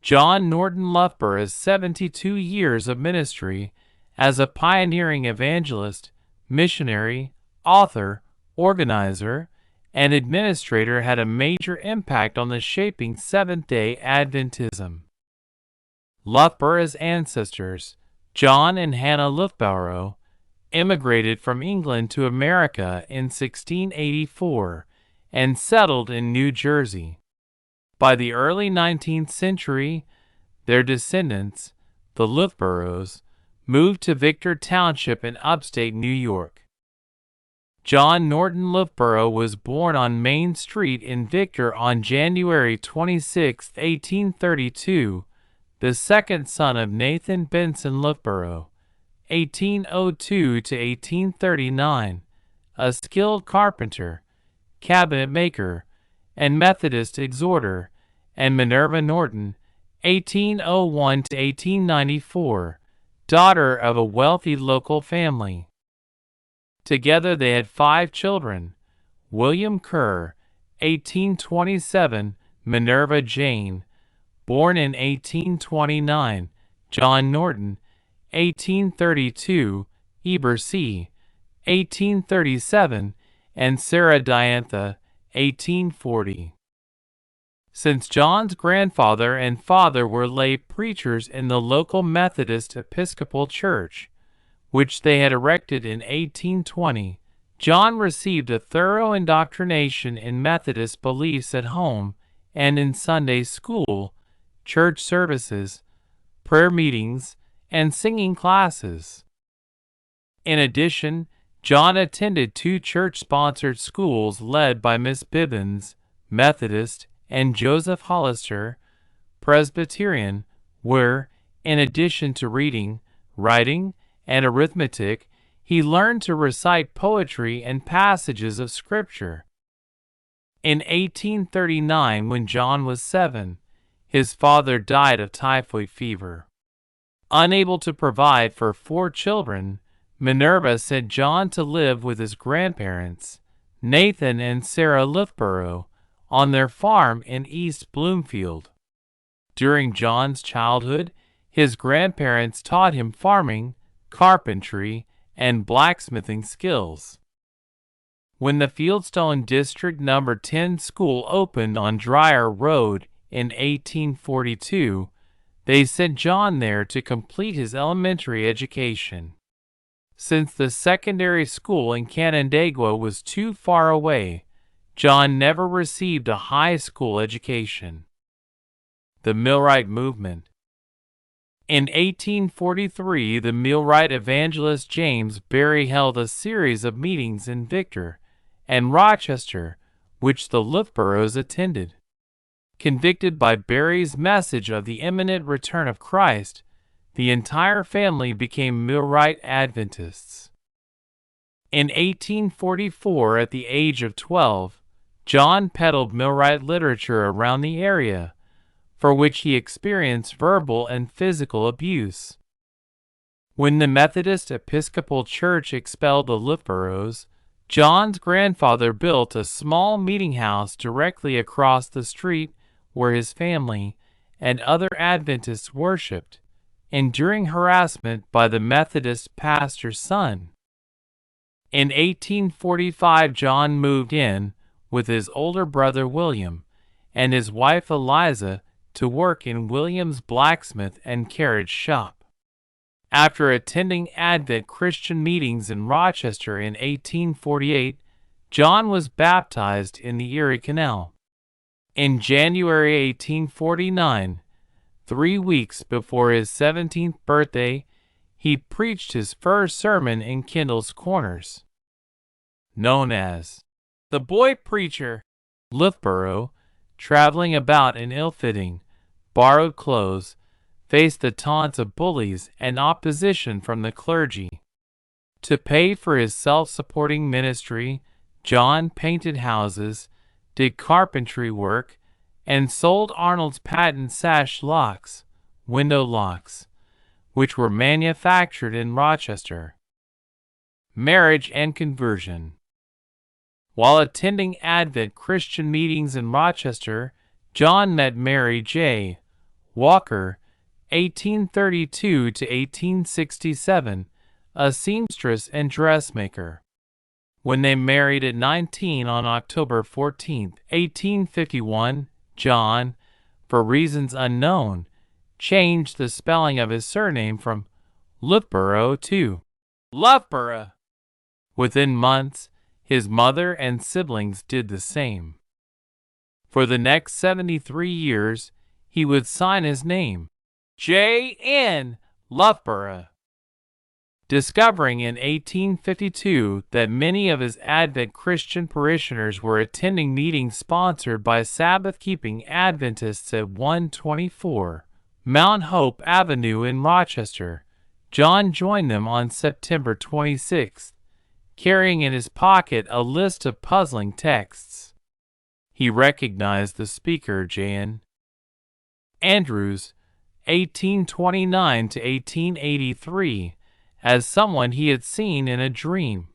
John Norton Loughborough's 72 years of ministry as a pioneering evangelist, missionary, author, organizer, and administrator had a major impact on the shaping Seventh-day Adventism. Loughborough's ancestors, John and Hannah Loughborough, immigrated from England to America in 1684 and settled in New Jersey. By the early 19th century, their descendants, the Loughboroughs, moved to Victor Township in upstate New York. John Norton Loughborough was born on Main Street in Victor on January 26, 1832, the second son of Nathan Benson Loughborough, 1802 to 1839, a skilled carpenter, cabinet maker, and Methodist exhorter, and Minerva Norton, 1801 to 1894, daughter of a wealthy local family. Together they had 5 children: William Kerr, 1827, Minerva Jane, born in 1829, John Norton, 1832, Eber C., 1837, and Sarah Diantha, 1840. Since John's grandfather and father were lay preachers in the local Methodist Episcopal Church, which they had erected in 1820, John received a thorough indoctrination in Methodist beliefs at home and in Sunday school, church services, prayer meetings, and singing classes. In addition, John attended 2 church-sponsored schools led by Miss Bibbins, Methodist, and Joseph Hollister, Presbyterian, where, in addition to reading, writing, and arithmetic, he learned to recite poetry and passages of Scripture. In 1839, when John was 7, his father died of typhoid fever. Unable to provide for 4 children, Minerva sent John to live with his grandparents, Nathan and Sarah Loughborough, on their farm in East Bloomfield. During John's childhood, his grandparents taught him farming, carpentry, and blacksmithing skills. When the Fieldstone District No. 10 school opened on Dryer Road in 1842, they sent John there to complete his elementary education. Since the secondary school in Canandaigua was too far away, John never received a high school education. The Millwright Movement. In 1843, the Millwright evangelist James Barrie held a series of meetings in Victor and Rochester, which the Loughboroughs attended. Convicted by Barrie's message of the imminent return of Christ, the entire family became Millwright Adventists. In 1844, at the age of 12, John peddled Millwright literature around the area, for which he experienced verbal and physical abuse. When the Methodist Episcopal Church expelled the Loughboroughs, John's grandfather built a small meeting house directly across the street where his family and other Adventists worshipped, enduring harassment by the Methodist pastor's son. In 1845, John moved in with his older brother William and his wife Eliza to work in William's blacksmith and carriage shop. After attending Advent Christian meetings in Rochester in 1848, John was baptized in the Erie Canal. In January 1849, 3 weeks before his 17th birthday, he preached his first sermon in Kendall's Corners. Known as the boy preacher, Loughborough, traveling about in ill-fitting, borrowed clothes, faced the taunts of bullies and opposition from the clergy. To pay for his self-supporting ministry, John painted houses, did carpentry work, and sold Arnold's patent sash locks, window locks, which were manufactured in Rochester. Marriage and conversion. While attending Advent Christian meetings in Rochester, John met Mary J., Walker, 1832 to 1867, a seamstress and dressmaker. When they married at 19 on October 14, 1851, John, for reasons unknown, changed the spelling of his surname from Loughborough to Loughborough. Within months, his mother and siblings did the same. For the next 73 years, he would sign his name, J.N. Loughborough. Discovering in 1852 that many of his Advent Christian parishioners were attending meetings sponsored by Sabbath-keeping Adventists at 124 Mount Hope Avenue in Rochester, John joined them on September 26, carrying in his pocket a list of puzzling texts. He recognized the speaker, J.N. Andrews, 1829 to 1883, as someone he had seen in a dream.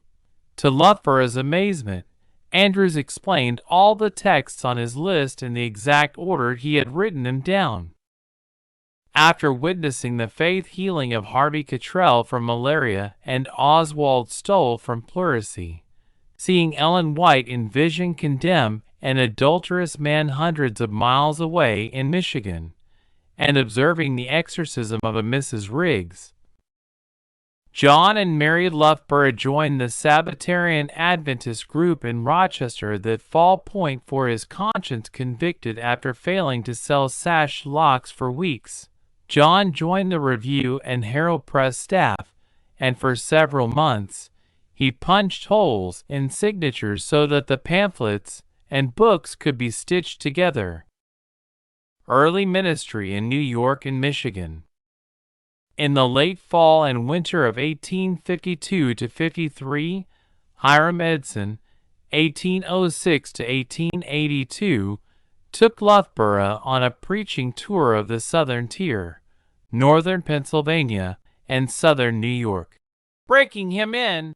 To Loughborough's amazement, Andrews explained all the texts on his list in the exact order he had written them down. After witnessing the faith healing of Harvey Cottrell from malaria and Oswald Stoll from pleurisy, seeing Ellen White in vision condemn an adulterous man hundreds of miles away in Michigan, and observing the exorcism of a Mrs. Riggs, John and Mary Loughborough joined the Sabbatarian Adventist group in Rochester that Fall Point for his conscience convicted after failing to sell sash locks for weeks. John joined the Review and Herald Press staff, and for several months, he punched holes in signatures so that the pamphlets and books could be stitched together. Early ministry in New York and Michigan. In the late fall and winter of 1852 to 53, Hiram Edson, 1806 to 1882, took Loughborough on a preaching tour of the southern tier, northern Pennsylvania, and southern New York, breaking him in,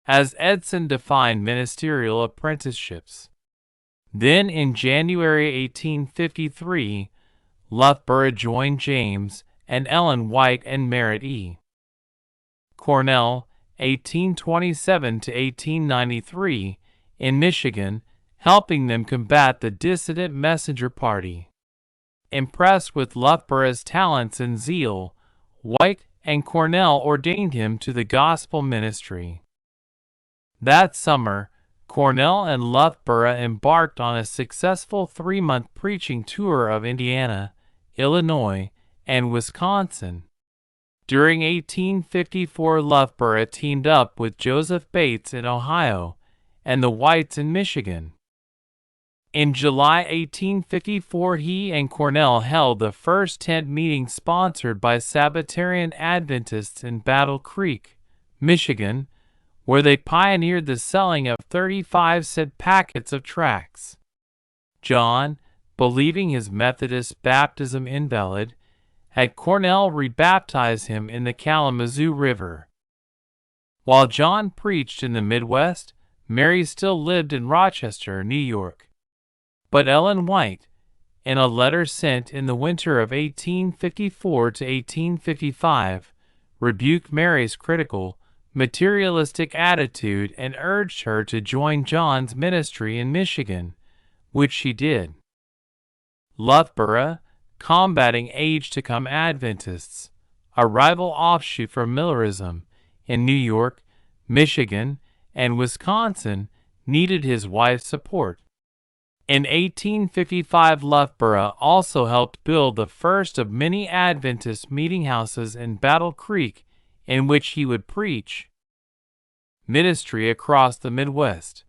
as Edson defined ministerial apprenticeships. Then in January 1853, Loughborough joined James and Ellen White and Merritt E. Cornell, 1827 to 1893, in Michigan, helping them combat the dissident messenger party. Impressed with Loughborough's talents and zeal, White and Cornell ordained him to the gospel ministry. That summer, Cornell and Loughborough embarked on a successful 3-month preaching tour of Indiana, Illinois, and Wisconsin. During 1854, Loughborough teamed up with Joseph Bates in Ohio and the Whites in Michigan. In July 1854, he and Cornell held the first tent meeting sponsored by Sabbatarian Adventists in Battle Creek, Michigan, where they pioneered the selling of 35-cent packets of tracts. John, believing his Methodist baptism invalid, had Cornell rebaptize him in the Kalamazoo River. While John preached in the Midwest, Mary still lived in Rochester, New York. But Ellen White, in a letter sent in the winter of 1854 to 1855, rebuked Mary's critical, materialistic attitude and urged her to join John's ministry in Michigan, which she did. Loughborough, combating age-to-come Adventists, a rival offshoot from Millerism, in New York, Michigan, and Wisconsin, needed his wife's support. In 1855, Loughborough also helped build the first of many Adventist meeting houses in Battle Creek, in which he would preach. Ministry across the Midwest.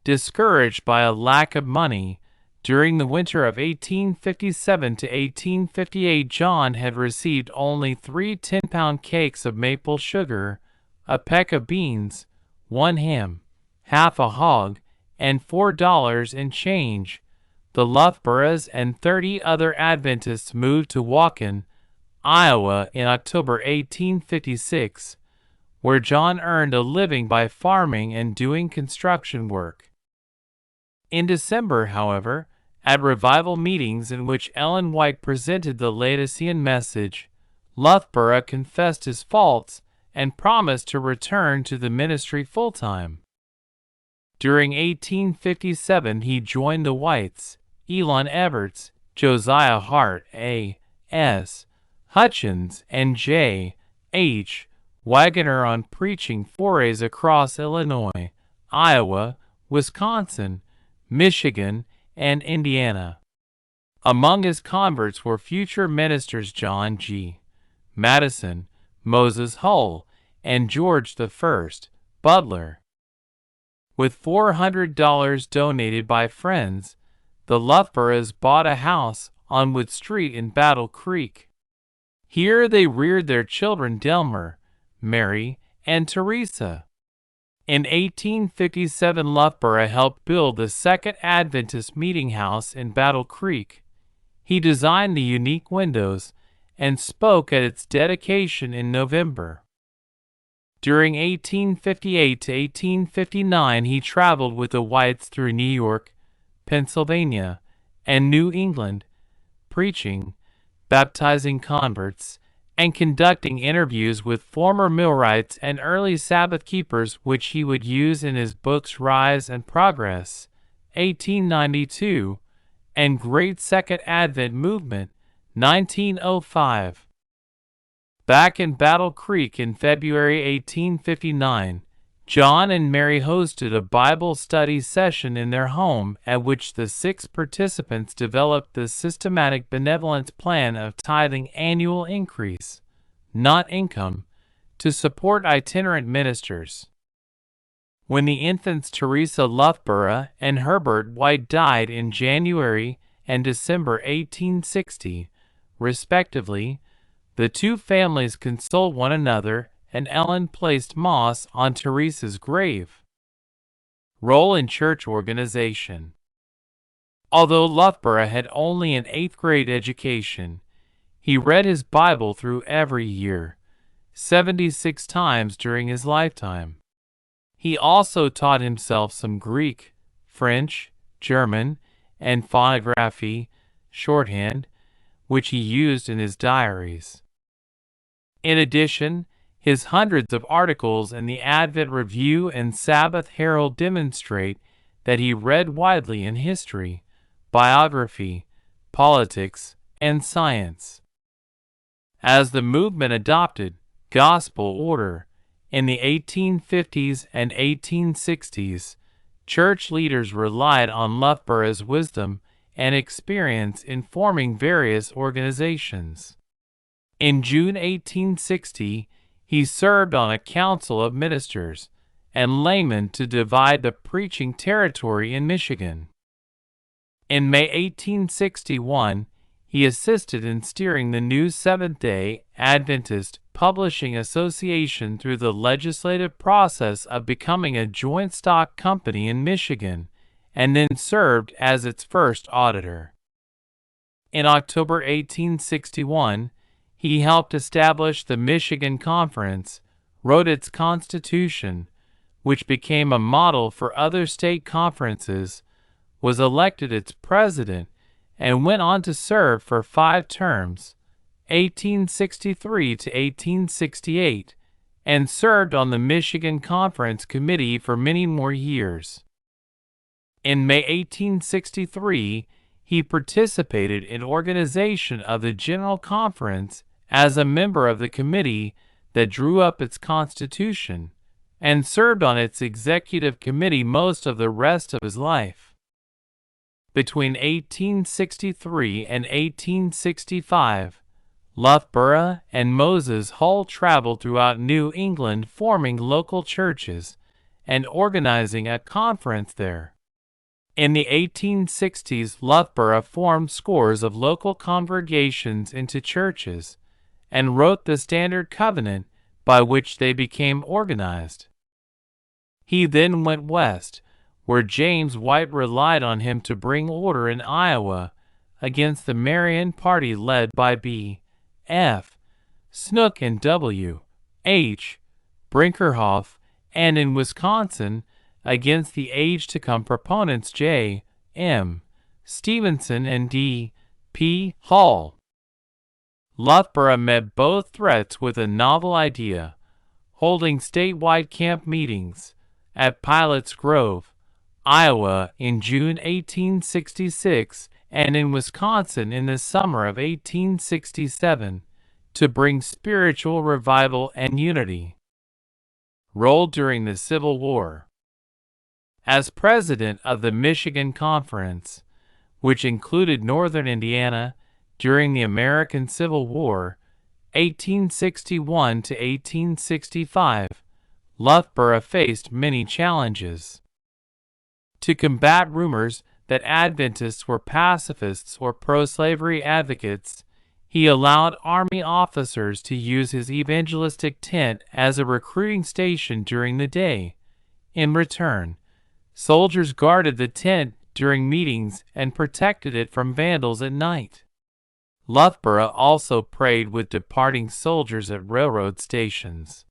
Discouraged by a lack of money, during the winter of 1857 to 1858, John had received only 3 10-pound cakes of maple sugar, a peck of beans, 1 ham, half a hog, and $4 in change. The Loughboroughs and 30 other Adventists moved to Waukon, Iowa in October 1856, where John earned a living by farming and doing construction work. In December, however, At revival meetings in which Ellen White presented the Laodicean message, Loughborough confessed his faults and promised to return to the ministry full-time. During 1857 he joined the Whites, Elon Everts, Josiah Hart, A.S. Hutchins, and J.H. Waggoner on preaching forays across Illinois, Iowa, Wisconsin, Michigan, and Indiana. Among his converts were future ministers John G. Madison, Moses Hull, and George I. Butler. With $400 donated by friends, the Loughboroughs bought a house on Wood Street in Battle Creek. Here they reared their children Delmer, Mary, and Teresa. In 1857, Loughborough helped build the Second Adventist Meeting House in Battle Creek. He designed the unique windows and spoke at its dedication in November. During 1858 to 1859, he traveled with the Whites through New York, Pennsylvania, and New England, preaching, baptizing converts, and conducting interviews with former millwrights and early Sabbath keepers, which he would use in his books Rise and Progress, 1892, and Great Second Advent Movement, 1905. Back in Battle Creek in February 1859, John and Mary hosted a Bible study session in their home at which the 6 participants developed the systematic benevolent plan of tithing annual increase, not income, to support itinerant ministers. When the infants Teresa Loughborough and Herbert White died in January and December 1860, respectively, the two families consoled one another, and Ellen placed moss on Teresa's grave. Role in church organization. Although Loughborough had only an 8th grade education, he read his Bible through every year, 76 times during his lifetime. He also taught himself some Greek, French, German, and phonography, shorthand, which he used in his diaries. In addition, his hundreds of articles in the Advent Review and Sabbath Herald demonstrate that he read widely in history, biography, politics, and science. As the movement adopted gospel order in the 1850s and 1860s, church leaders relied on Loughborough's wisdom and experience in forming various organizations. In June 1860, he served on a council of ministers and laymen to divide the preaching territory in Michigan. In May 1861, he assisted in steering the new Seventh-day Adventist Publishing Association through the legislative process of becoming a joint stock company in Michigan, and then served as its first auditor. In October 1861, he helped establish the Michigan Conference, wrote its constitution, which became a model for other state conferences, was elected its president, and went on to serve for 5 terms, 1863 to 1868, and served on the Michigan Conference Committee for many more years. In May 1863, he participated in organization of the General Conference as a member of the committee that drew up its constitution, and served on its executive committee most of the rest of his life. Between 1863 and 1865, Loughborough and Moses Hull traveled throughout New England forming local churches and organizing a conference there. In the 1860s, Loughborough formed scores of local congregations into churches and wrote the Standard Covenant by which they became organized. He then went west, where James White relied on him to bring order in Iowa against the Marian party led by B.F. Snook and W.H. Brinkerhoff, and in Wisconsin against the age-to-come proponents J.M. Stevenson and D. P. Hall. Loughborough met both threats with a novel idea, holding statewide camp meetings at Pilot's Grove, Iowa in June 1866 and in Wisconsin in the summer of 1867 to bring spiritual revival and unity. Role during the Civil War. As president of the Michigan Conference, which included Northern Indiana, during the American Civil War, 1861 to 1865, Loughborough faced many challenges. To combat rumors that Adventists were pacifists or pro-slavery advocates, he allowed Army officers to use his evangelistic tent as a recruiting station during the day. In return, soldiers guarded the tent during meetings and protected it from vandals at night. Loughborough also prayed with departing soldiers at railroad stations.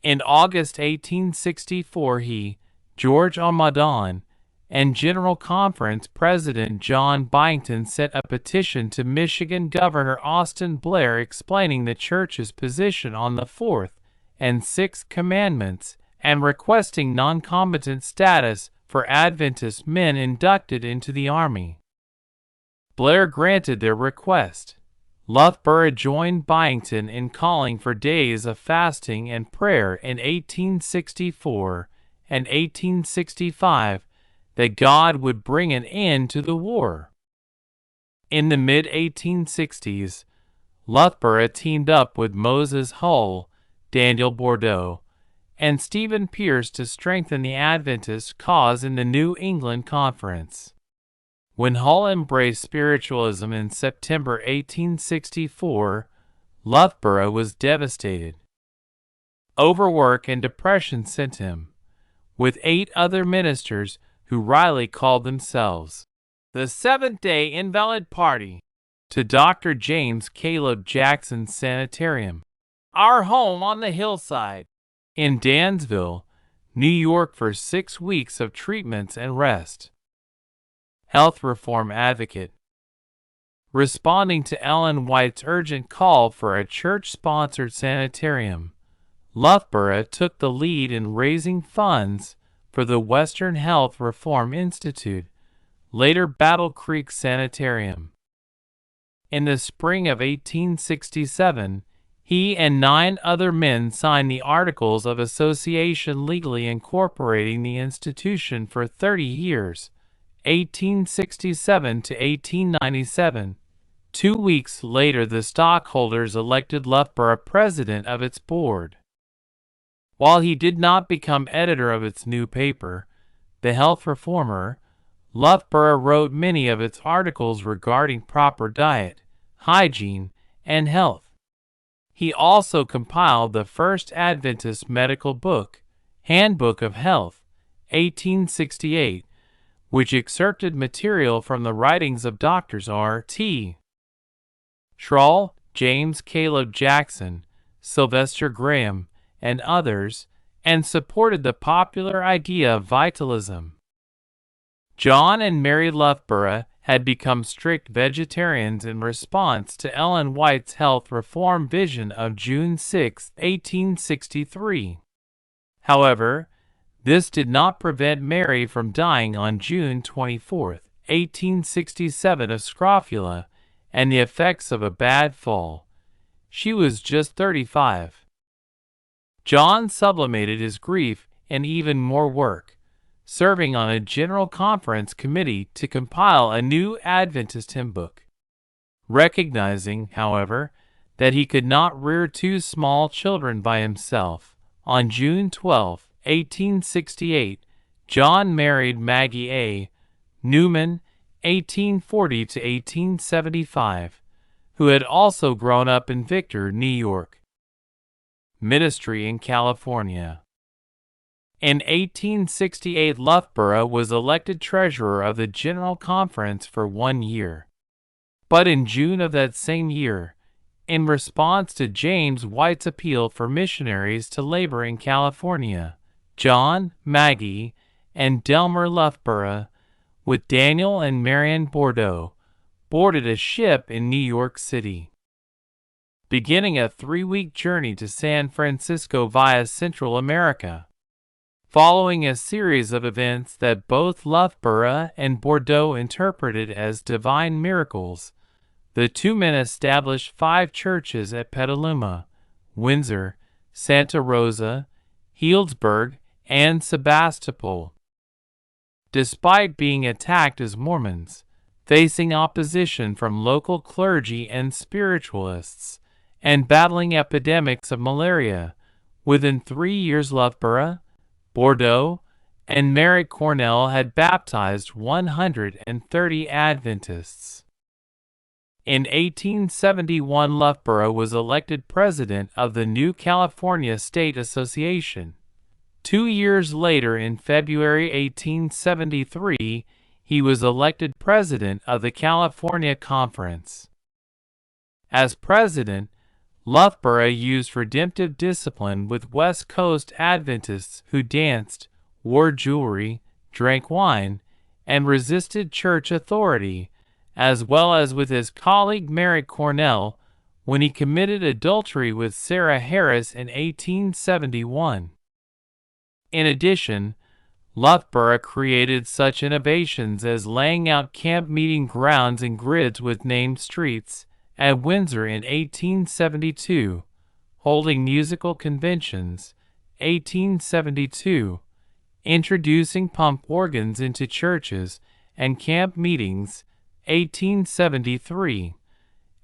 In August 1864 he, George Almadon, and General Conference President John Byington sent a petition to Michigan Governor Austin Blair explaining the Church's position on the Fourth and Sixth Commandments and requesting non-combatant status for Adventist men inducted into the Army. Blair granted their request. Loughborough joined Byington in calling for days of fasting and prayer in 1864 and 1865 that God would bring an end to the war. In the mid-1860s, Loughborough teamed up with Moses Hull, Daniel Bordeaux, and Stephen Pierce to strengthen the Adventist cause in the New England Conference. When Hull embraced spiritualism in September 1864, Loughborough was devastated. Overwork and depression sent him, with 8 other ministers who Riley called themselves the Seventh-day Invalid Party, to Dr. James Caleb Jackson's sanitarium, Our Home on the Hillside, in Dansville, New York for 6 weeks of treatments and rest. Health reform advocate. Responding to Ellen White's urgent call for a church-sponsored sanitarium, Loughborough took the lead in raising funds for the Western Health Reform Institute, later Battle Creek Sanitarium. In the spring of 1867, he and 9 other men signed the Articles of Association legally incorporating the institution for 30 years, 1867 to 1897. 2 weeks later, the stockholders elected Loughborough president of its board. While he did not become editor of its new paper, The Health Reformer, Loughborough wrote many of its articles regarding proper diet, hygiene, and health. He also compiled the first Adventist medical book, Handbook of Health, 1868, which excerpted material from the writings of Drs. R.T. Schroll, James Caleb Jackson, Sylvester Graham, and others, and supported the popular idea of vitalism. John and Mary Loughborough had become strict vegetarians in response to Ellen White's health reform vision of June 6, 1863. However, this did not prevent Mary from dying on June 24, 1867 of scrofula and the effects of a bad fall. She was just 35. John sublimated his grief in even more work, serving on a General Conference committee to compile a new Adventist hymn book. Recognizing, however, that he could not rear 2 small children by himself, on June 12, 1868, John married Maggie A. Newman, 1840 to 1875, who had also grown up in Victor, New York. Ministry in California. In 1868, Loughborough was elected treasurer of the General Conference for 1 year. But in June of that same year, in response to James White's appeal for missionaries to labor in California, John, Maggie, and Delmer Loughborough with Daniel and Marion Bordeaux, boarded a ship in New York City, beginning a 3-week journey to San Francisco via Central America. Following a series of events that both Loughborough and Bordeaux interpreted as divine miracles, the two men established 5 churches at Petaluma, Windsor, Santa Rosa, Healdsburg, and Sebastopol. Despite being attacked as Mormons, facing opposition from local clergy and spiritualists, and battling epidemics of malaria, within 3 years Loughborough, Bordeaux, and Mary Cornell had baptized 130 Adventists. In 1871, Loughborough was elected president of the new California State Association. 2 years later, in February 1873, he was elected president of the California Conference. As president, Loughborough used redemptive discipline with West Coast Adventists who danced, wore jewelry, drank wine, and resisted church authority, as well as with his colleague Mary Cornell when he committed adultery with Sarah Harris in 1871. In addition, Loughborough created such innovations as laying out camp meeting grounds and grids with named streets at Windsor in 1872, holding musical conventions, 1872, introducing pump organs into churches and camp meetings, 1873,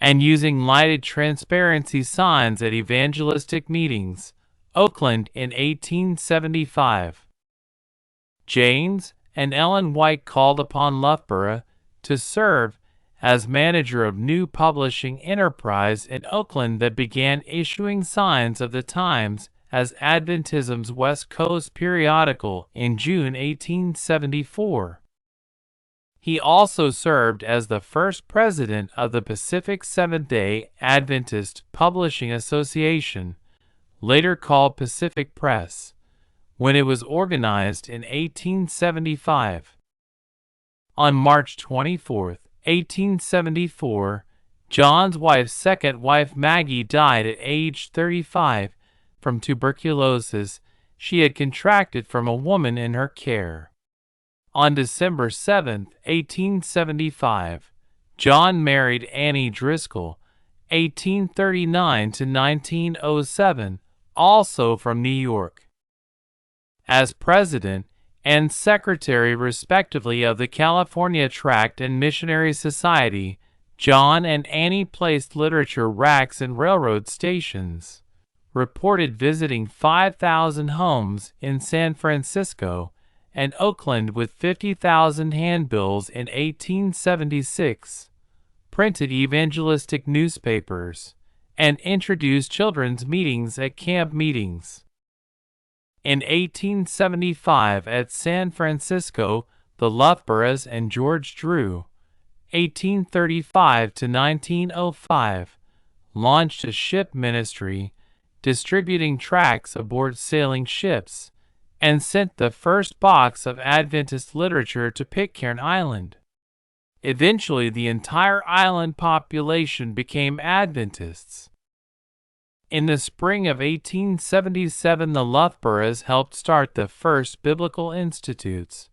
and using lighted transparency signs at evangelistic meetings, Oakland in 1875. James and Ellen White called upon Loughborough to serve as manager of new publishing enterprise in Oakland that began issuing Signs of the Times as Adventism's West Coast periodical in June 1874. He also served as the first president of the Pacific Seventh-day Adventist Publishing Association, later called Pacific Press, when it was organized in 1875. On March 24, 1874, John's wife's second wife Maggie died at age 35 from tuberculosis she had contracted from a woman in her care. On December 7, 1875, John married Annie Driscoll, 1839 to 1907, also from New York. As president and secretary respectively of the California Tract and Missionary Society, John and Annie placed literature racks in railroad stations, reported visiting 5,000 homes in San Francisco and Oakland with 50,000 handbills in 1876, printed evangelistic newspapers, and introduced children's meetings at camp meetings. In 1875 at San Francisco, the Loughboroughs and George Drew, 1835 to 1905, launched a ship ministry, distributing tracts aboard sailing ships, and sent the first box of Adventist literature to Pitcairn Island. Eventually, the entire island population became Adventists. In the spring of 1877, the Loughboroughs helped start the first Biblical Institutes,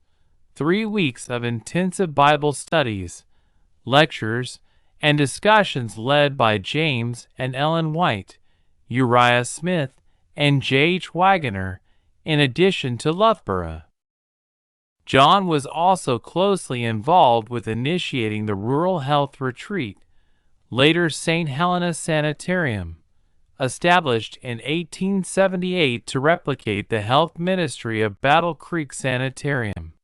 3 weeks of intensive Bible studies, lectures, and discussions led by James and Ellen White, Uriah Smith, and J. H. Wagoner, in addition to Loughborough. John was also closely involved with initiating the Rural Health Retreat, later St. Helena Sanitarium, established in 1878 to replicate the health ministry of Battle Creek Sanitarium.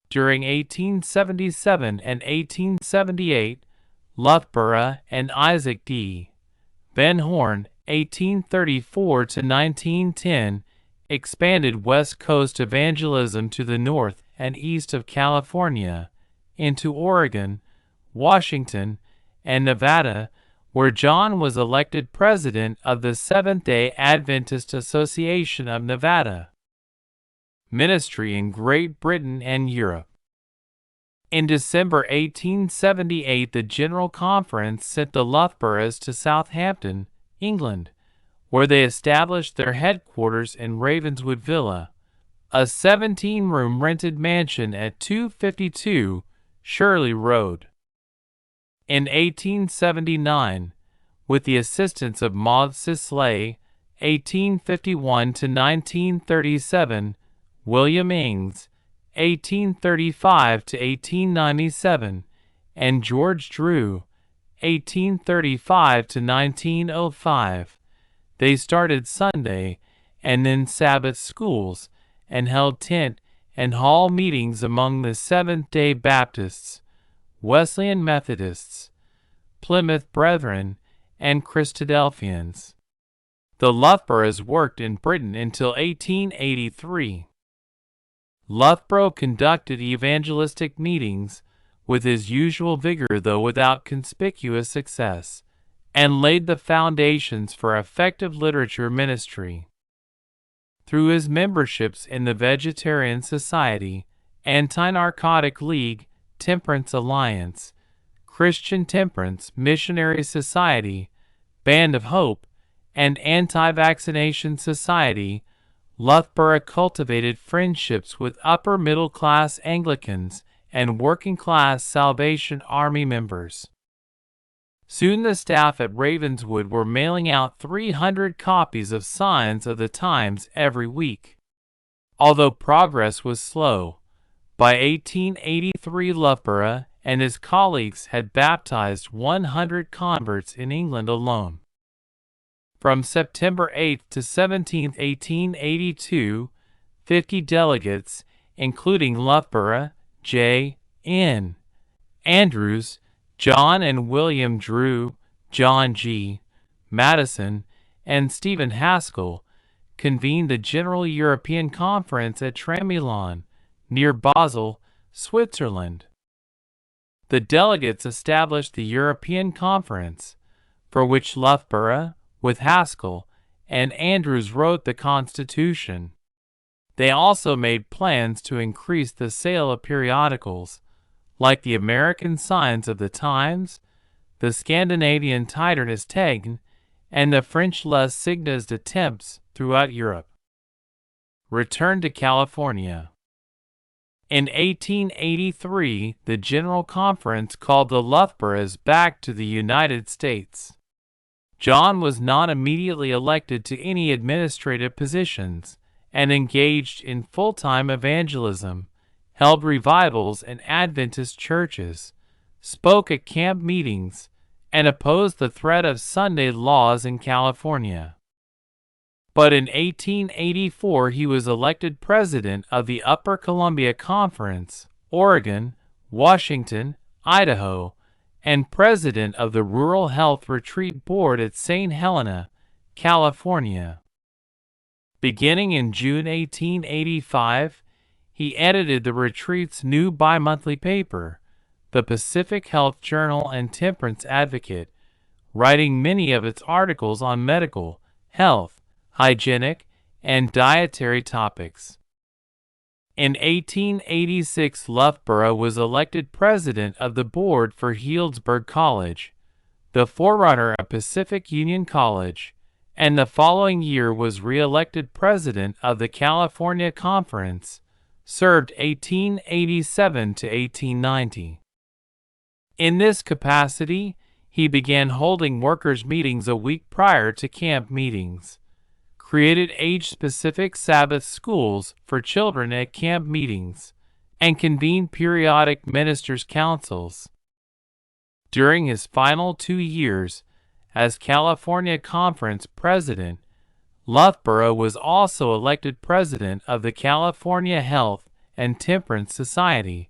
During 1877 and 1878, Loughborough and Isaac D. Van Horn, 1834 to 1910, expanded West Coast evangelism to the north and east of California, into Oregon, Washington, and Nevada, where John was elected president of the Seventh-day Adventist Association of Nevada. Ministry in Great Britain and Europe. In December 1878, the General Conference sent the Loughboroughs to Southampton, England, where they established their headquarters in Ravenswood Villa, a 17-room rented mansion at 252 Shirley Road. In 1879, with the assistance of Maud Sisley, 1851 to 1937, William Ings, 1835 to 1897, and George Drew, 1835 to 1905, they started Sunday and then Sabbath schools and held tent and hall meetings among the Seventh-day Baptists, Wesleyan Methodists, Plymouth Brethren, and Christadelphians. The Loughboroughs worked in Britain until 1883. Loughborough conducted evangelistic meetings with his usual vigor, though without conspicuous success, and laid the foundations for effective literature ministry. Through his memberships in the Vegetarian Society, Anti-Narcotic League, Temperance Alliance, Christian Temperance Missionary Society, Band of Hope, and Anti-Vaccination Society, Loughborough cultivated friendships with upper-middle-class Anglicans and working-class Salvation Army members. Soon the staff at Ravenswood were mailing out 300 copies of Signs of the Times every week. Although progress was slow, by 1883 Loughborough and his colleagues had baptized 100 converts in England alone. From September 8 to 17, 1882, 50 delegates, including Loughborough, J. N. Andrews, John and William Drew, John G. Madison, and Stephen Haskell, convened the General European Conference at Tramelan, near Basel, Switzerland. The delegates established the European Conference, for which Loughborough, with Haskell, and Andrews wrote the Constitution. They also made plans to increase the sale of periodicals, like the American Signs of the Times, the Scandinavian Tiderne Tegen, and the French Les Signes de Temps throughout Europe. Return to California. In 1883, the General Conference called the Loughboroughs back to the United States. John was not immediately elected to any administrative positions and engaged in full-time evangelism, held revivals in Adventist churches, spoke at camp meetings, and opposed the threat of Sunday laws in California. But in 1884 he was elected president of the Upper Columbia Conference, Oregon, Washington, Idaho, and president of the Rural Health Retreat Board at St. Helena, California. Beginning in June 1885, he edited the retreat's new bi-monthly paper, the Pacific Health Journal and Temperance Advocate, writing many of its articles on medical, health, hygienic, and dietary topics. In 1886, Loughborough was elected president of the board for Healdsburg College, the forerunner of Pacific Union College, and the following year was re-elected president of the California Conference, served 1887 to 1890. In this capacity, he began holding workers' meetings a week prior to camp meetings, created age-specific Sabbath schools for children at camp meetings, and convened periodic ministers' councils. During his final 2 years as California Conference president, Loughborough was also elected president of the California Health and Temperance Society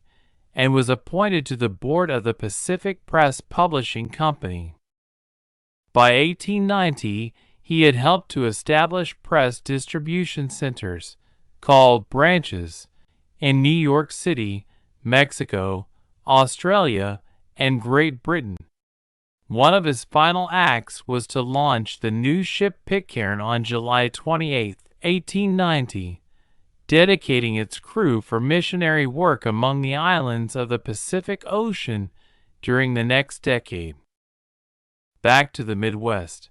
and was appointed to the board of the Pacific Press Publishing Company. By 1890, he had helped to establish press distribution centers, called branches, in New York City, Mexico, Australia, and Great Britain. One of his final acts was to launch the new ship Pitcairn on July 28, 1890, dedicating its crew for missionary work among the islands of the Pacific Ocean during the next decade. Back to the Midwest.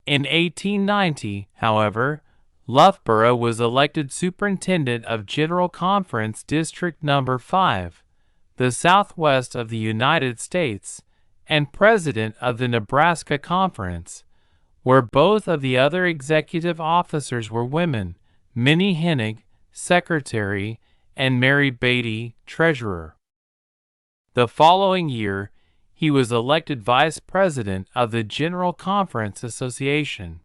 In 1890, however, Loughborough was elected Superintendent of General Conference District No. 5, the Southwest of the United States, and President of the Nebraska Conference, where both of the other executive officers were women, Minnie Hennig, Secretary, and Mary Beatty, Treasurer. The following year, he was elected Vice President of the General Conference Association.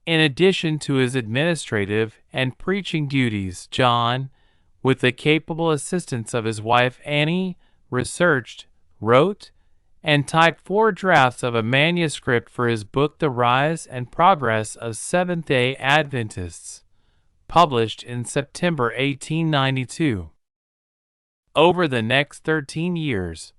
In addition to his administrative and preaching duties, John, with the capable assistance of his wife Annie, researched, wrote, and typed 4 drafts of a manuscript for his book The Rise and Progress of Seventh-day Adventists, published in September 1892. Over the next 13 years,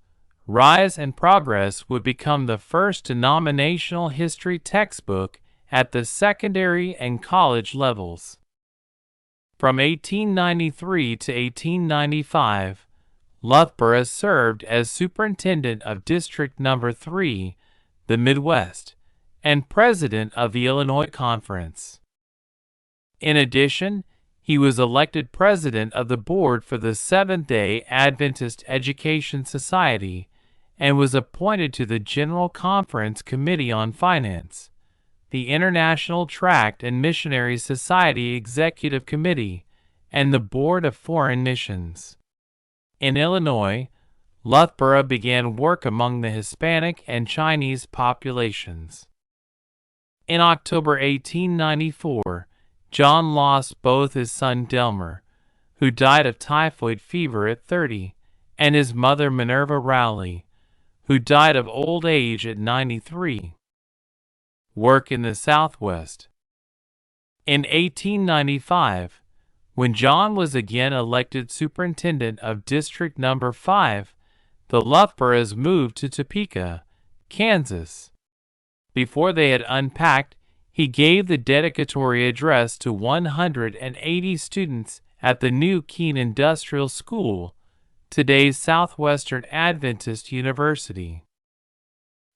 Rise and Progress would become the first denominational history textbook at the secondary and college levels. From 1893 to 1895, Loughborough served as Superintendent of District No. 3, the Midwest, and President of the Illinois Conference. In addition, he was elected President of the Board for the Seventh-day Adventist Education Society and was appointed to the General Conference Committee on Finance, the International Tract and Missionary Society Executive Committee, and the Board of Foreign Missions. In Illinois, Loughborough began work among the Hispanic and Chinese populations. In October 1894, John lost both his son Delmer, who died of typhoid fever at 30, and his mother Minerva Rowley, who died of old age at 93. Work in the Southwest. In 1895, when John was again elected Superintendent of District No. 5, the Loughboroughs moved to Topeka, Kansas. Before they had unpacked, he gave the dedicatory address to 180 students at the new Keene Industrial School, today's Southwestern Adventist University.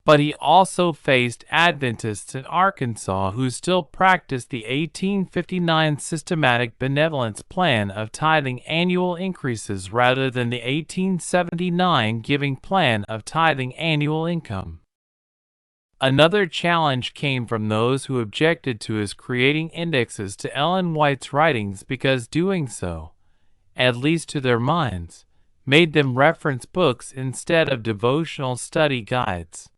But he also faced Adventists in Arkansas who still practiced the 1859 Systematic Benevolence Plan of tithing annual increases rather than the 1879 Giving Plan of tithing annual income. Another challenge came from those who objected to his creating indexes to Ellen White's writings because doing so, at least to their minds, made them reference books instead of devotional study guides.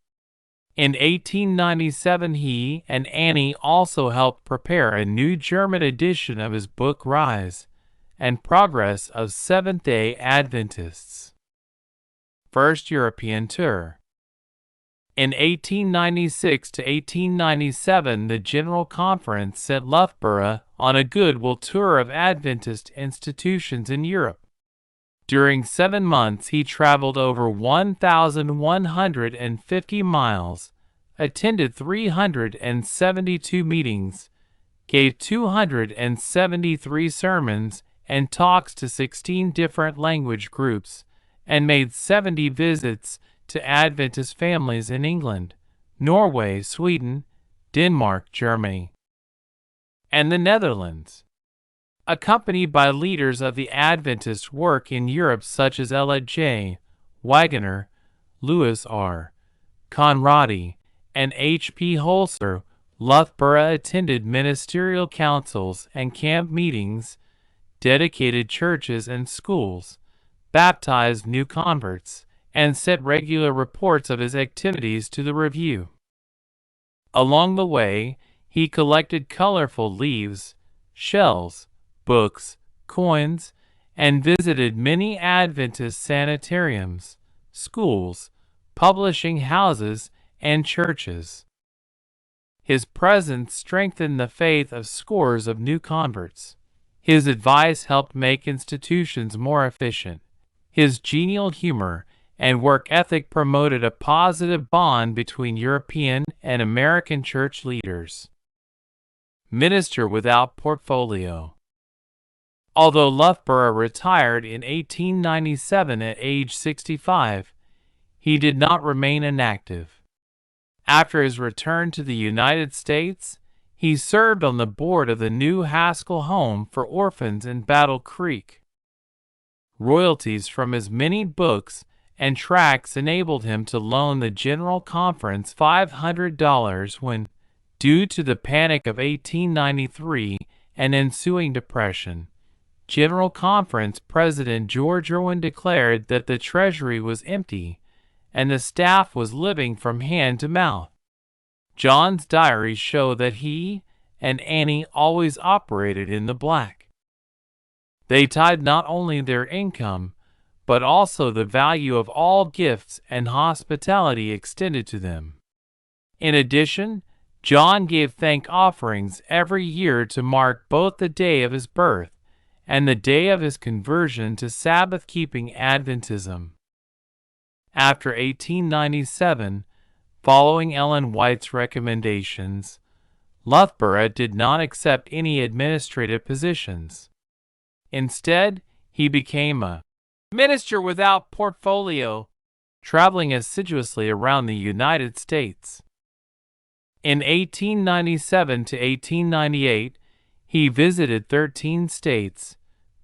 In 1897 he and Annie also helped prepare a new German edition of his book Rise and Progress of Seventh-day Adventists. First European Tour. In 1896 to 1897, the General Conference sent Loughborough on a goodwill tour of Adventist institutions in Europe. During 7 months he traveled over 1,150 miles, attended 372 meetings, gave 273 sermons and talks to 16 different language groups, and made 70 visits to Adventist families in England, Norway, Sweden, Denmark, Germany, and the Netherlands. Accompanied by leaders of the Adventist work in Europe such as Ella J. Waggoner, Louis R. Conradi, and H. P. Holzer, Loughborough attended ministerial councils and camp meetings, dedicated churches and schools, baptized new converts, and sent regular reports of his activities to the Review. Along the way, he collected colorful leaves, shells, books, coins, and visited many Adventist sanitariums, schools, publishing houses, and churches. His presence strengthened the faith of scores of new converts. His advice helped make institutions more efficient. His genial humor and work ethic promoted a positive bond between European and American church leaders. Minister without portfolio. Although Loughborough retired in 1897 at age 65, he did not remain inactive. After his return to the United States, he served on the board of the New Haskell Home for Orphans in Battle Creek. Royalties from his many books and tracts enabled him to loan the General Conference $500 when, due to the Panic of 1893 and ensuing depression, General Conference President George Irwin declared that the Treasury was empty and the staff was living from hand to mouth. John's diaries show that he and Annie always operated in the black. They tied not only their income, but also the value of all gifts and hospitality extended to them. In addition, John gave thank offerings every year to mark both the day of his birth and the day of his conversion to Sabbath-keeping Adventism. After 1897, following Ellen White's recommendations, Loughborough did not accept any administrative positions. Instead, he became a minister without portfolio, traveling assiduously around the United States. In 1897 to 1898, he visited 13 states,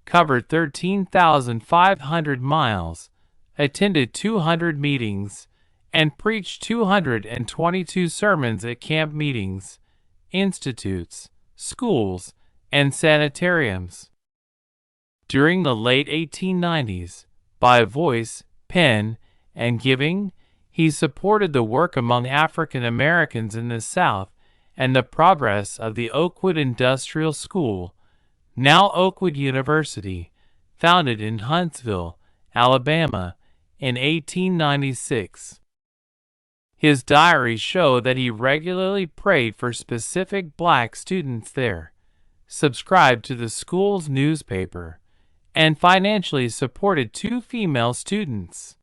covered 13,500 miles, attended 200 meetings, and preached 222 sermons at camp meetings, institutes, schools, and sanitariums. During the late 1890s, by voice, pen, and giving, he supported the work among African Americans in the South and the progress of the Oakwood Industrial School, now Oakwood University, founded in Huntsville, Alabama, in 1896. His diaries show that he regularly prayed for specific black students there, subscribed to the school's newspaper, and financially supported 2 female students.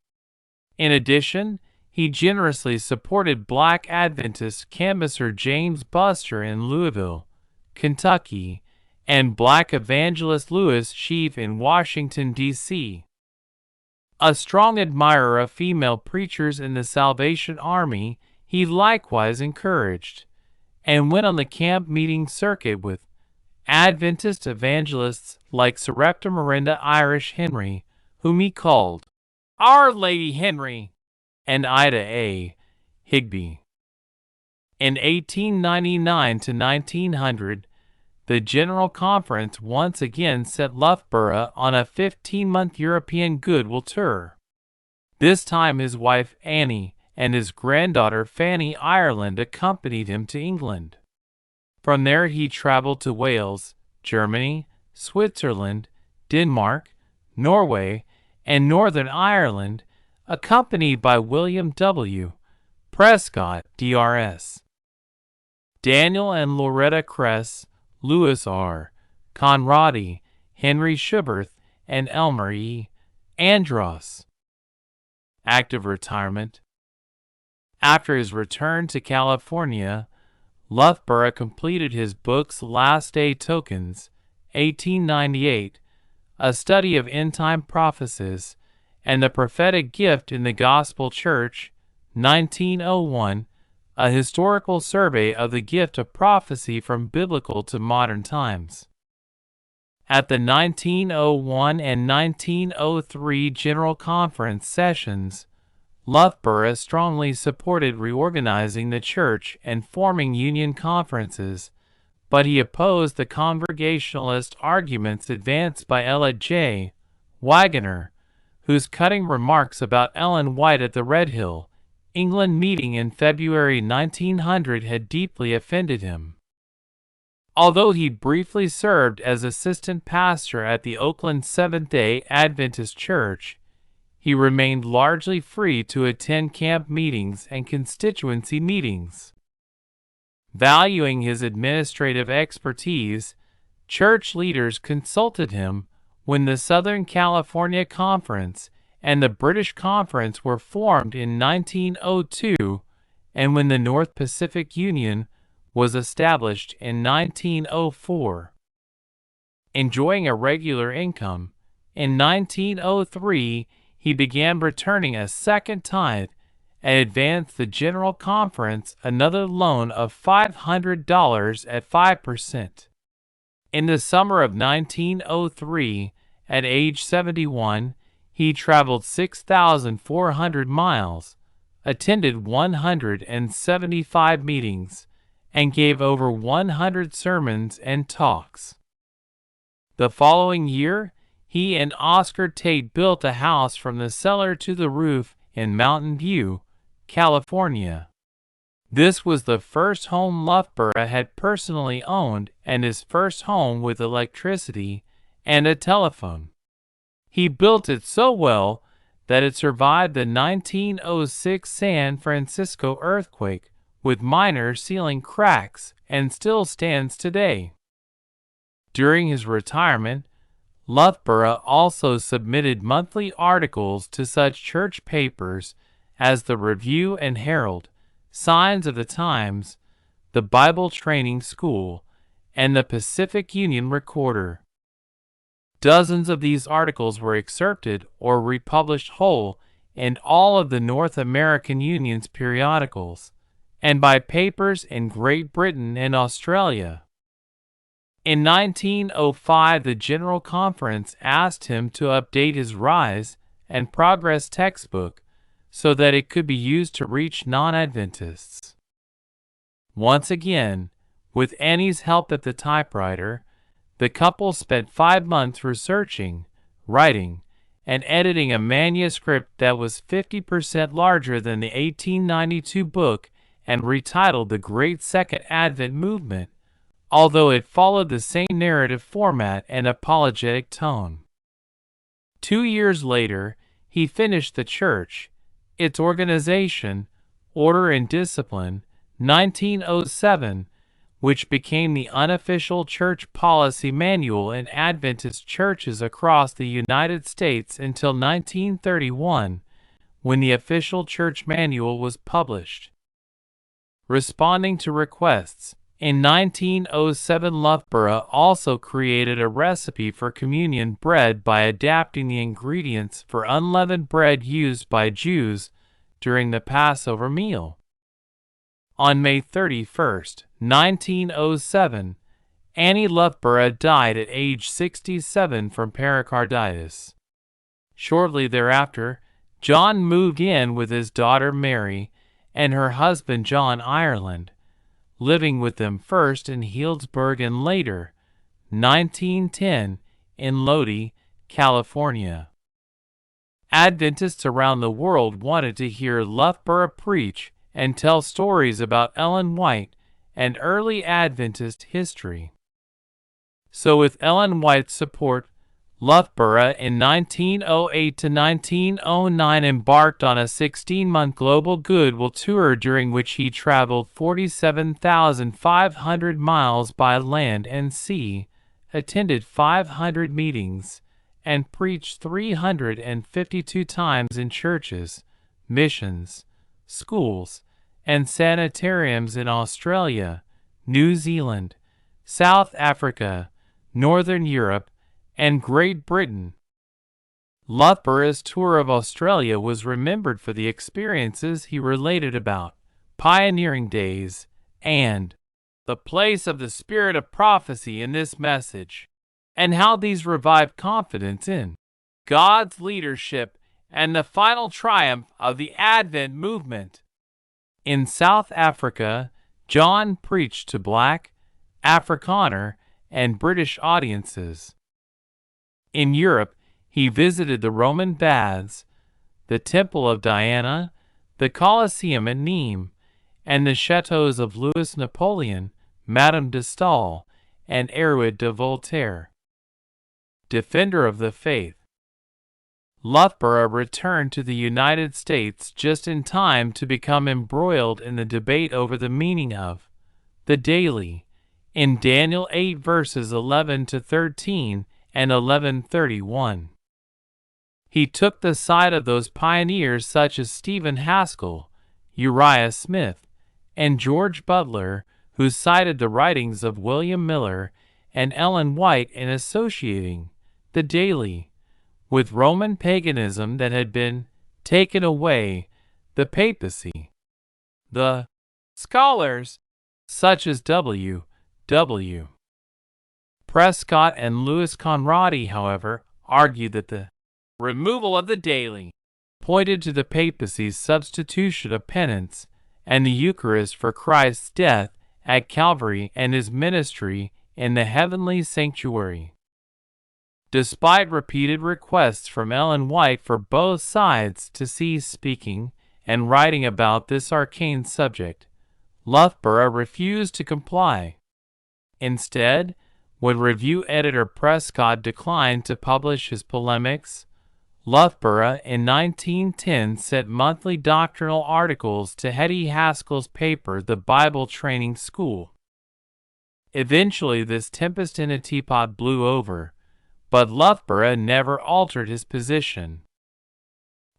In addition, he generously supported Black Adventist canvasser James Buster in Louisville, Kentucky, and Black evangelist Louis Sheaf in Washington, D.C. A strong admirer of female preachers in the Salvation Army, he likewise encouraged, and went on the camp meeting circuit with Adventist evangelists like Sarepta Miranda Irish Henry, whom he called Our Lady Henry, and Ida A. Higby. In 1899 to 1900, the General Conference once again set Loughborough on a 15-month European goodwill tour. This time his wife Annie and his granddaughter Fanny Ireland accompanied him to England. From there he traveled to Wales, Germany, Switzerland, Denmark, Norway, and Northern Ireland, accompanied by William W. Prescott, D.R.S., Daniel and Loretta Kress, Louis R. Conradi, Henry Schuberth, and Elmer E. Andros. Active retirement. After his return to California, Loughborough completed his book's Last Day Tokens, 1898, a study of end-time prophecies, and the prophetic gift in the Gospel Church, 1901, a historical survey of the gift of prophecy from biblical to modern times. At the 1901 and 1903 General Conference sessions, Loughborough strongly supported reorganizing the church and forming union conferences, but he opposed the Congregationalist arguments advanced by Ella J. Wagoner, whose cutting remarks about Ellen White at the Red Hill, England meeting in February 1900 had deeply offended him. Although he briefly served as assistant pastor at the Oakland Seventh-day Adventist Church, he remained largely free to attend camp meetings and constituency meetings. Valuing his administrative expertise, church leaders consulted him when the Southern California Conference and the British Conference were formed in 1902 and when the North Pacific Union was established in 1904. Enjoying a regular income, in 1903 he began returning a second tithe and advanced the General Conference another loan of $500 at 5%. In the summer of 1903, at age 71, he traveled 6,400 miles, attended 175 meetings, and gave over 100 sermons and talks. The following year, he and Oscar Tate built a house from the cellar to the roof in Mountain View, California. This was the first home Loughborough had personally owned and his first home with electricity and a telephone. He built it so well that it survived the 1906 San Francisco earthquake with minor ceiling cracks and still stands today. During his retirement, Loughborough also submitted monthly articles to such church papers as the Review and Herald, Signs of the Times, the Bible Training School, and the Pacific Union Recorder. Dozens of these articles were excerpted or republished whole in all of the North American Union's periodicals, and by papers in Great Britain and Australia. In 1905, the General Conference asked him to update his Rise and Progress textbook so that it could be used to reach non-Adventists. Once again, with Annie's help at the typewriter, the couple spent 5 months researching, writing, and editing a manuscript that was 50% larger than the 1892 book and retitled The Great Second Advent Movement, although it followed the same narrative format and apologetic tone. 2 years later, he finished The Church, Its Organization, Order and Discipline, 1907, which became the unofficial church policy manual in Adventist churches across the United States until 1931, when the official church manual was published. Responding to requests, in 1907 Loughborough also created a recipe for communion bread by adapting the ingredients for unleavened bread used by Jews during the Passover meal. On May 31, 1907, Annie Loughborough died at age 67 from pericarditis. Shortly thereafter, John moved in with his daughter Mary and her husband John Ireland, living with them first in Healdsburg and later, 1910, in Lodi, California. Adventists around the world wanted to hear Loughborough preach and tell stories about Ellen White and early Adventist history. So with Ellen White's support, Loughborough in 1908 to 1909 embarked on a 16-month global goodwill tour during which he traveled 47,500 miles by land and sea, attended 500 meetings, and preached 352 times in churches, missions, schools, and sanitariums in Australia, New Zealand, South Africa, Northern Europe, and Great Britain. Loughborough's tour of Australia was remembered for the experiences he related about pioneering days and the place of the spirit of prophecy in this message, and how these revived confidence in God's leadership and the final triumph of the Advent movement. In South Africa, John preached to Black, Afrikaner, and British audiences. In Europe, he visited the Roman baths, the Temple of Diana, the Colosseum at Nîmes, and the chateaux of Louis Napoleon, Madame de Staël, and Hérold de Voltaire. Defender of the faith, Loughborough returned to the United States just in time to become embroiled in the debate over the meaning of the daily in Daniel 8 verses 11 to 13 and 11:31. He took the side of those pioneers such as Stephen Haskell, Uriah Smith, and George Butler, who cited the writings of William Miller and Ellen White in associating the Daily with Roman paganism that had been taken away, the papacy. The scholars, such as W. Prescott and Louis Conradi, however, argued that the removal of the Daily pointed to the papacy's substitution of penance and the Eucharist for Christ's death at Calvary and his ministry in the heavenly sanctuary. Despite repeated requests from Ellen White for both sides to cease speaking and writing about this arcane subject, Loughborough refused to comply. Instead, when review editor Prescott declined to publish his polemics, Loughborough in 1910 sent monthly doctrinal articles to Hetty Haskell's paper, The Bible Training School. Eventually, this tempest in a teapot blew over, but Loughborough never altered his position.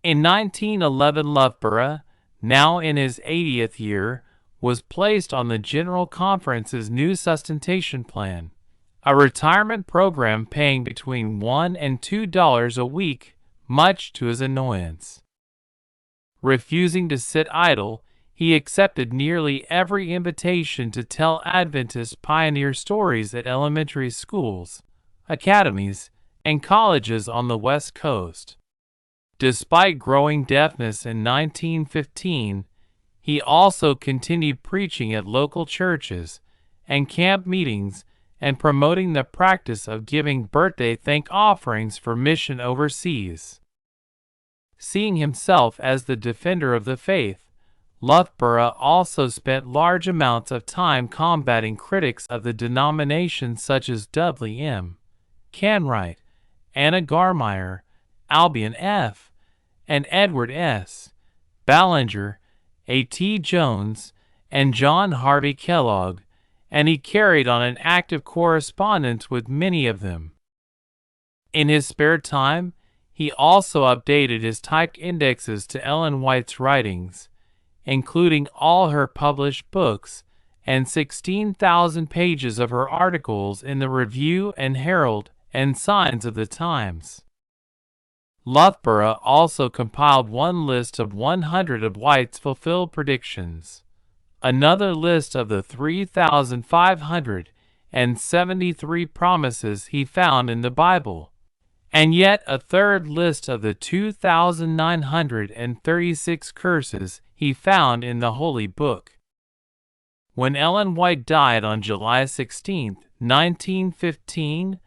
In 1911, Loughborough, now in his 80th year, was placed on the General Conference's new sustentation plan, a retirement program paying between $1 and $2 a week, much to his annoyance. Refusing to sit idle, he accepted nearly every invitation to tell Adventist pioneer stories at elementary schools, academies, and colleges on the West Coast. Despite growing deafness in 1915, he also continued preaching at local churches and camp meetings and promoting the practice of giving birthday thank offerings for mission overseas. Seeing himself as the defender of the faith, Loughborough also spent large amounts of time combating critics of the denomination such as W. M. Canwright, Anna Garmeyer, Albion F., and Edward S. Ballinger, A.T. Jones, and John Harvey Kellogg, and he carried on an active correspondence with many of them. In his spare time, he also updated his typed indexes to Ellen White's writings, including all her published books and 16,000 pages of her articles in the Review and Herald and Signs of the Times. Loughborough also compiled one list of 100 of White's fulfilled predictions, another list of the 3,573 promises he found in the Bible, and yet a third list of the 2,936 curses he found in the Holy Book. When Ellen White died on July 16, 1915,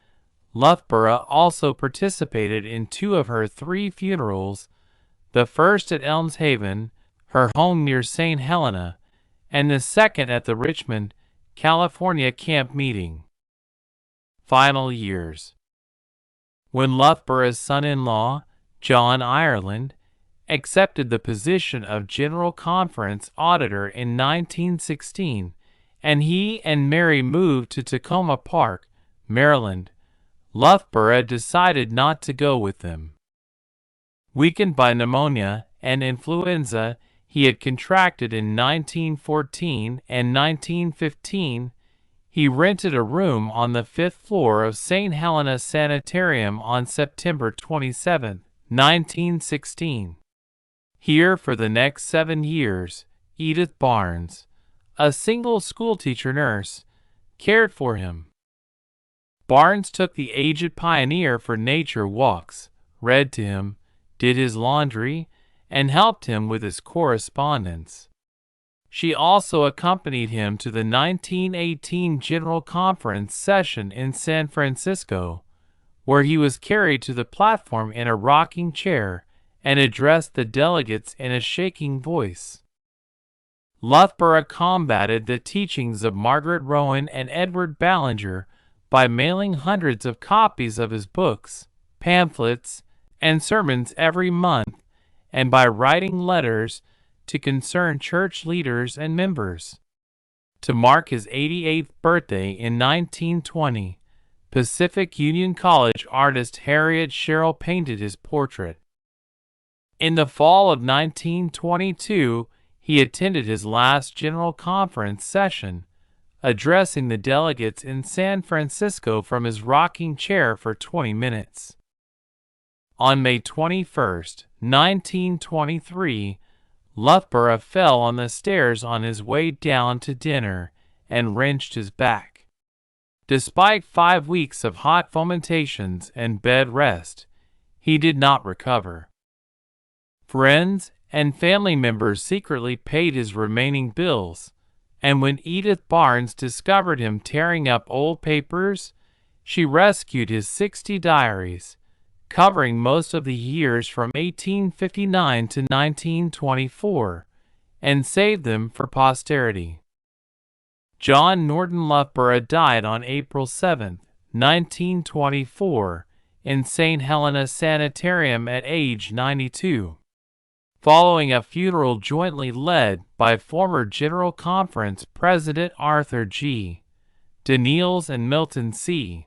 Loughborough also participated in 2 of her 3 funerals, the first at Elms Haven, her home near St. Helena, and the second at the Richmond, California camp meeting. Final years. When Loughborough's son-in-law, John Ireland, accepted the position of General Conference Auditor in 1916, and he and Mary moved to Tacoma Park, Maryland, Loughborough decided not to go with them. Weakened by pneumonia and influenza he had contracted in 1914 and 1915, he rented a room on the 5th floor of St. Helena Sanitarium on September 27, 1916. Here for the next 7 years, Edith Barnes, a single schoolteacher nurse, cared for him. Barnes took the aged pioneer for nature walks, read to him, did his laundry, and helped him with his correspondence. She also accompanied him to the 1918 General Conference session in San Francisco, where he was carried to the platform in a rocking chair and addressed the delegates in a shaking voice. Loughborough combated the teachings of Margaret Rowan and Edward Ballinger by mailing hundreds of copies of his books, pamphlets, and sermons every month, and by writing letters to concerned church leaders and members. To mark his 88th birthday in 1920, Pacific Union College artist Harriet Sherrill painted his portrait. In the fall of 1922, he attended his last General Conference session, addressing the delegates in San Francisco from his rocking chair for 20 minutes. On May 21, 1923, Loughborough fell on the stairs on his way down to dinner and wrenched his back. Despite 5 weeks of hot fomentations and bed rest, he did not recover. Friends and family members secretly paid his remaining bills, and when Edith Barnes discovered him tearing up old papers, she rescued his 60 diaries, covering most of the years from 1859 to 1924, and saved them for posterity. John Norton Loughborough died on April 7, 1924, in St. Helena Sanitarium at age 92, following a funeral jointly led by former General Conference President Arthur G. Daniels and Milton C.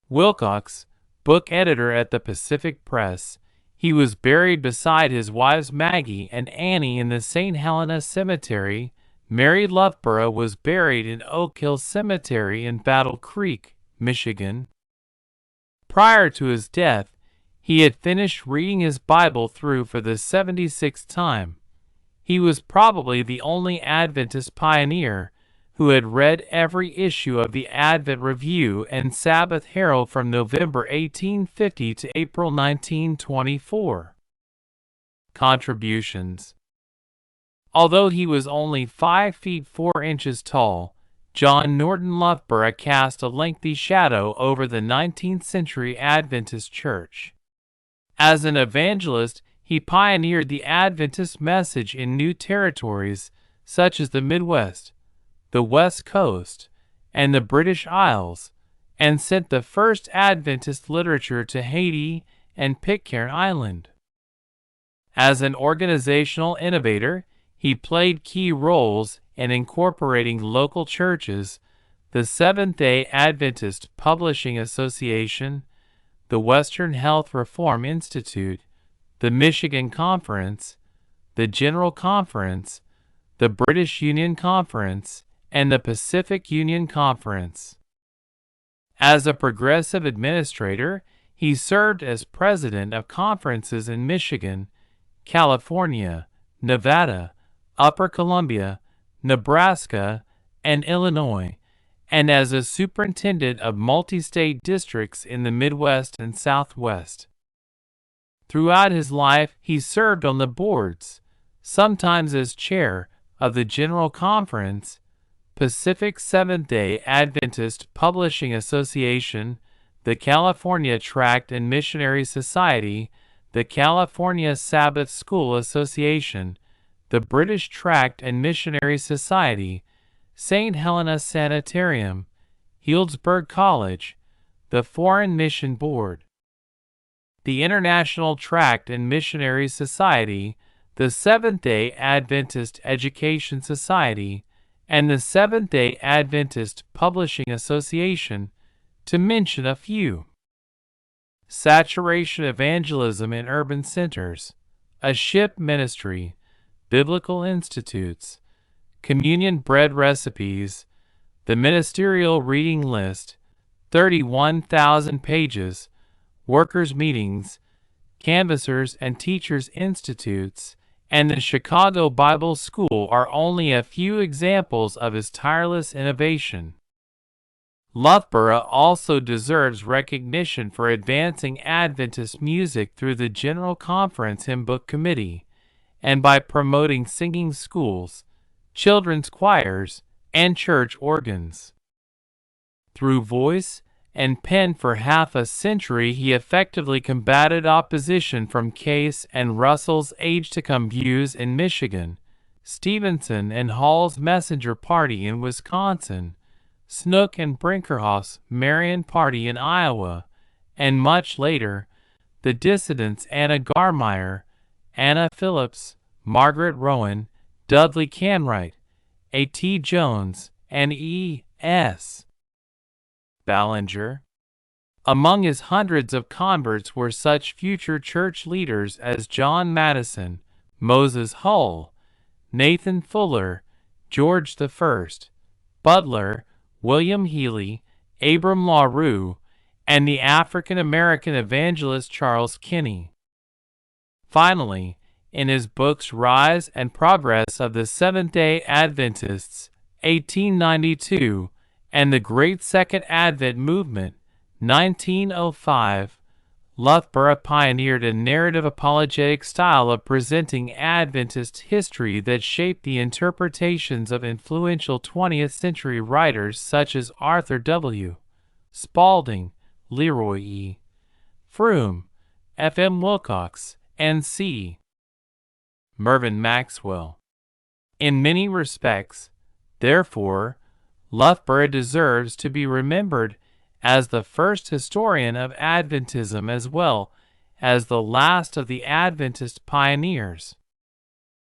Wilcox, book editor at the Pacific Press. He was buried beside his wives Maggie and Annie in the St. Helena Cemetery. Mary Loughborough was buried in Oak Hill Cemetery in Battle Creek, Michigan. Prior to his death, he had finished reading his Bible through for the 76th time. He was probably the only Adventist pioneer who had read every issue of the Advent Review and Sabbath Herald from November 1850 to April 1924. Contributions. Although he was only 5 feet 4 inches tall, John Norton Loughborough cast a lengthy shadow over the 19th century Adventist Church. As an evangelist, he pioneered the Adventist message in new territories such as the Midwest, the West Coast, and the British Isles, and sent the first Adventist literature to Haiti and Pitcairn Island. As an organizational innovator, he played key roles in incorporating local churches, the Seventh-day Adventist Publishing Association, the Western Health Reform Institute, the Michigan Conference, the General Conference, the British Union Conference, and the Pacific Union Conference. As a progressive administrator, he served as president of conferences in Michigan, California, Nevada, Upper Columbia, Nebraska, and Illinois, and as a superintendent of multi-state districts in the Midwest and Southwest. Throughout his life, he served on the boards, sometimes as chair of the General Conference, Pacific Seventh-day Adventist Publishing Association, the California Tract and Missionary Society, the California Sabbath School Association, the British Tract and Missionary Society, St. Helena Sanitarium, Healdsburg College, the Foreign Mission Board, the International Tract and Missionary Society, the Seventh-day Adventist Education Society, and the Seventh-day Adventist Publishing Association, to mention a few. Saturation Evangelism in Urban Centers, a Ship Ministry, Biblical Institutes, Communion Bread Recipes, the Ministerial Reading List, 31,000 pages, Workers' Meetings, Canvassers and Teachers Institutes, and the Chicago Bible School are only a few examples of his tireless innovation. Loughborough also deserves recognition for advancing Adventist music through the General Conference Hymn Book Committee, and by promoting singing schools, children's choirs, and church organs. Through voice and pen for half a century, he effectively combated opposition from Case and Russell's age-to-come views in Michigan, Stevenson and Hall's Messenger Party in Wisconsin, Snook and Brinkerhoff's Marion Party in Iowa, and much later, the dissidents Anna Garmeyer, Anna Phillips, Margaret Rowan, Dudley Canwright, A.T. Jones, and E.S. Ballinger. Among his hundreds of converts were such future church leaders as John Madison, Moses Hull, Nathan Fuller, George I, Butler, William Healy, Abram LaRue, and the African-American evangelist Charles Kinney. Finally, in his books Rise and Progress of the Seventh-day Adventists, 1892, and The Great Second Advent Movement, 1905, Loughborough pioneered a narrative apologetic style of presenting Adventist history that shaped the interpretations of influential 20th-century writers such as Arthur W. Spalding, Leroy E. Froome, F. M. Wilcox, and C. Mervyn Maxwell. In many respects, therefore, Loughborough deserves to be remembered as the first historian of Adventism as well as the last of the Adventist pioneers.